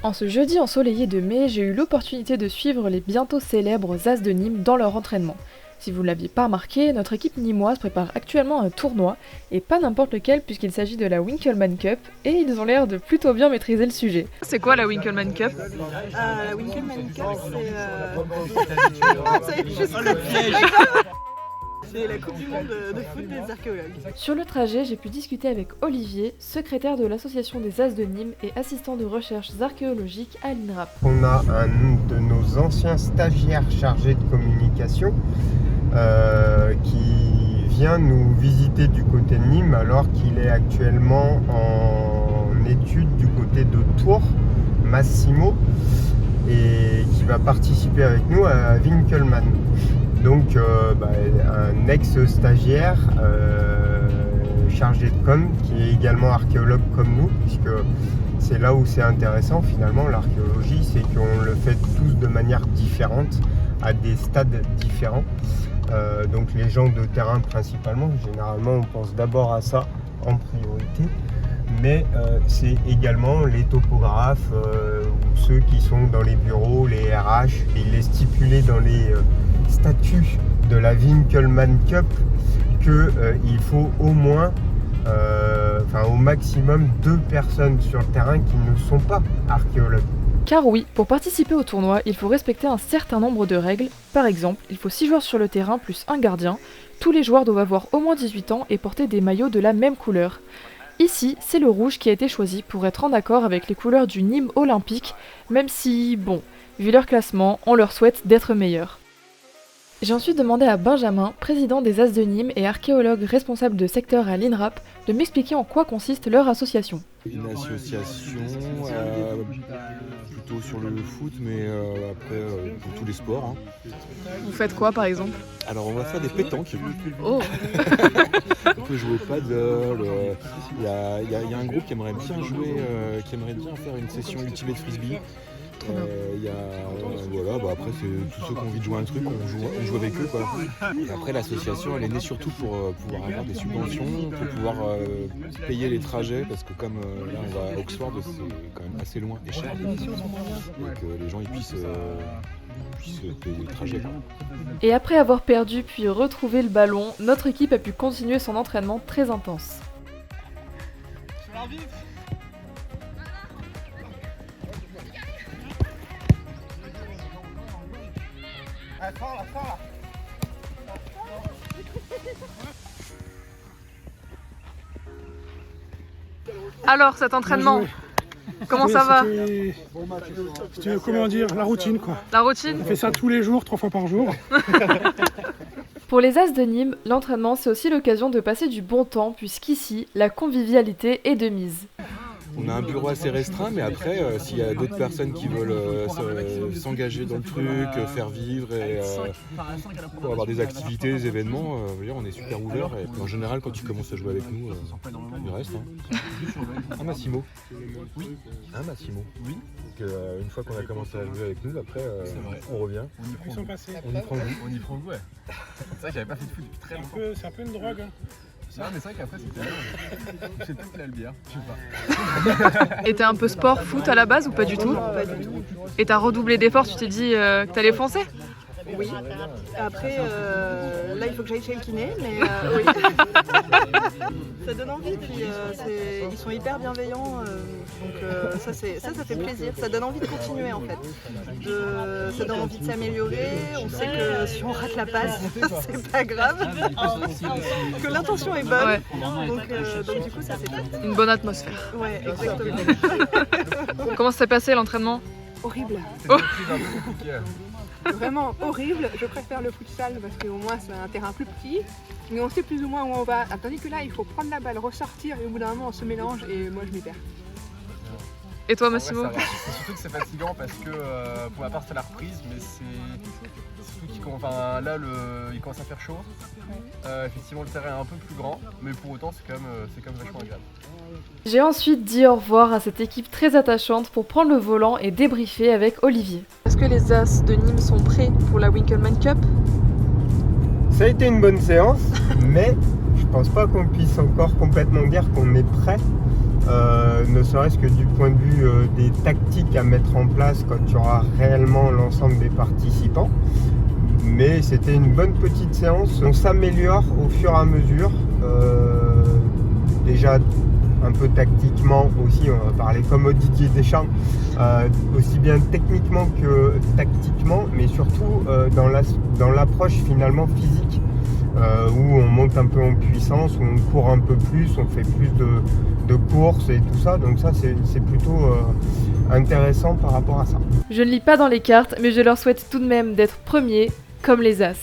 En ce jeudi ensoleillé de mai, j'ai eu l'opportunité de suivre les bientôt célèbres As de Nîmes dans leur entraînement. Si vous ne l'aviez pas remarqué, notre équipe nîmoise prépare actuellement un tournoi, et pas n'importe lequel puisqu'il s'agit de la Winkleman Cup, et ils ont l'air de plutôt bien maîtriser le sujet. C'est quoi la Winkleman Cup? La Winkleman Cup, c'est la Coupe du Monde de foot des archéologues. Sur le trajet, j'ai pu discuter avec Olivier, secrétaire de l'association des As de Nîmes et assistant de recherches archéologiques à l'INRAP. On a un de nos anciens stagiaires chargés de communication qui vient nous visiter du côté de Nîmes alors qu'il est actuellement en études du côté de Tours, Massimo, et qui va participer avec nous à Winkleman. Donc un ex-stagiaire chargé de com qui est également archéologue comme nous, puisque c'est là où c'est intéressant finalement l'archéologie, c'est qu'on le fait tous de manière différente, à des stades différents. Donc les gens de terrain principalement, généralement on pense d'abord à ça en priorité, mais c'est également les topographes ou ceux qui sont dans les bureaux, les RH. Il est stipulé dans les statuts de la Winkleman Cup qu'il faut au moins, au maximum 2 personnes sur le terrain qui ne sont pas archéologues. Car oui, pour participer au tournoi, il faut respecter un certain nombre de règles. Par exemple, il faut 6 joueurs sur le terrain plus un gardien. Tous les joueurs doivent avoir au moins 18 ans et porter des maillots de la même couleur. Ici, c'est le rouge qui a été choisi pour être en accord avec les couleurs du Nîmes olympique, même si, vu leur classement, on leur souhaite d'être meilleurs. J'ai ensuite demandé à Benjamin, président des As de Nîmes et archéologue responsable de secteur à l'INRAP, de m'expliquer en quoi consiste leur association. Une association plutôt sur le foot, mais après pour tous les sports. Vous faites quoi par exemple? Alors on va faire des pétanques. Oh. On peut jouer au paddle. Il y a un groupe qui aimerait bien jouer, qui aimerait bien faire une session Ultimate Frisbee. Après c'est tous ceux qui ont envie de jouer un truc, on joue avec eux quoi. Et après l'association elle est née surtout pour pouvoir avoir des subventions, pour pouvoir payer les trajets, parce que comme là on va à Oxford, c'est quand même assez loin et cher, et que les gens ils puissent payer le trajet. Et après avoir perdu puis retrouvé le ballon, notre équipe a pu continuer son entraînement très intense. Alors cet entraînement, comment ça va? Comment dire, la routine quoi. La routine? On fait ça tous les jours, 3 fois par jour. Pour les As de Nîmes, l'entraînement c'est aussi l'occasion de passer du bon temps puisqu'ici, la convivialité est de mise. On a un bureau assez restreint, mais après, s'il y a d'autres personnes qui veulent s'engager dans le truc, faire vivre et pour avoir des activités, des événements, on est super ouvert. Et en général, quand tu commences à jouer avec nous, il reste. Un Massimo. Oui. Un Massimo. Oui. Donc, une fois qu'on a commencé à jouer avec nous, après, on revient. Ils sont passés. On y prend goût. On y prend goût, ouais. C'est vrai que j'avais pas fait de foot depuis très longtemps. C'est un peu une drogue. Non, mais c'est vrai qu'après c'était bien. J'ai peut-être la bière, je sais pas. Et t'es un peu sport, foot à la base ou pas du tout? Pas du tout. Et t'as redoublé d'efforts, tu t'es dit que t'allais foncer? Oui. Après, là il faut que j'aille chez le kiné, mais oui. Ça donne envie, puis ils sont hyper bienveillants, donc ça fait plaisir. Ça donne envie de continuer en fait. Ça donne envie de s'améliorer. On sait que si on rate la passe, c'est pas grave. Que l'intention est bonne. Ouais. Donc du coup ça c'est top. Une bonne atmosphère. Ouais, exactement. Comment s'est passé l'entraînement? Horrible. Oh. Vraiment horrible. Je préfère le futsal parce qu'au moins c'est un terrain plus petit, mais on sait plus ou moins où on va. Tandis que là, il faut prendre la balle, ressortir et au bout d'un moment on se mélange et moi je m'y perds. Et toi Massimo? Ouais, c'est surtout que c'est fatigant parce que pour ma part c'est la reprise, mais c'est surtout qu'il commence à faire chaud. Effectivement le terrain est un peu plus grand, mais pour autant c'est quand même vachement agréable. J'ai ensuite dit au revoir à cette équipe très attachante pour prendre le volant et débriefer avec Olivier. Est-ce que les As de Nîmes sont prêts pour la Winkleman Cup? Ça a été une bonne séance, mais je pense pas qu'on puisse encore complètement dire qu'on est prêt. ne serait-ce que du point de vue des tactiques à mettre en place quand tu auras réellement l'ensemble des participants. Mais c'était une bonne petite séance. On s'améliore au fur et à mesure. Déjà un peu tactiquement aussi, on va parler comme Didier Deschamps, aussi bien techniquement que tactiquement, mais surtout dans l'approche finalement physique, où on monte un peu en puissance, où on court un peu plus, on fait plus de courses et tout ça. Donc ça c'est plutôt intéressant par rapport à ça. Je ne lis pas dans les cartes, mais je leur souhaite tout de même d'être premiers, comme les As.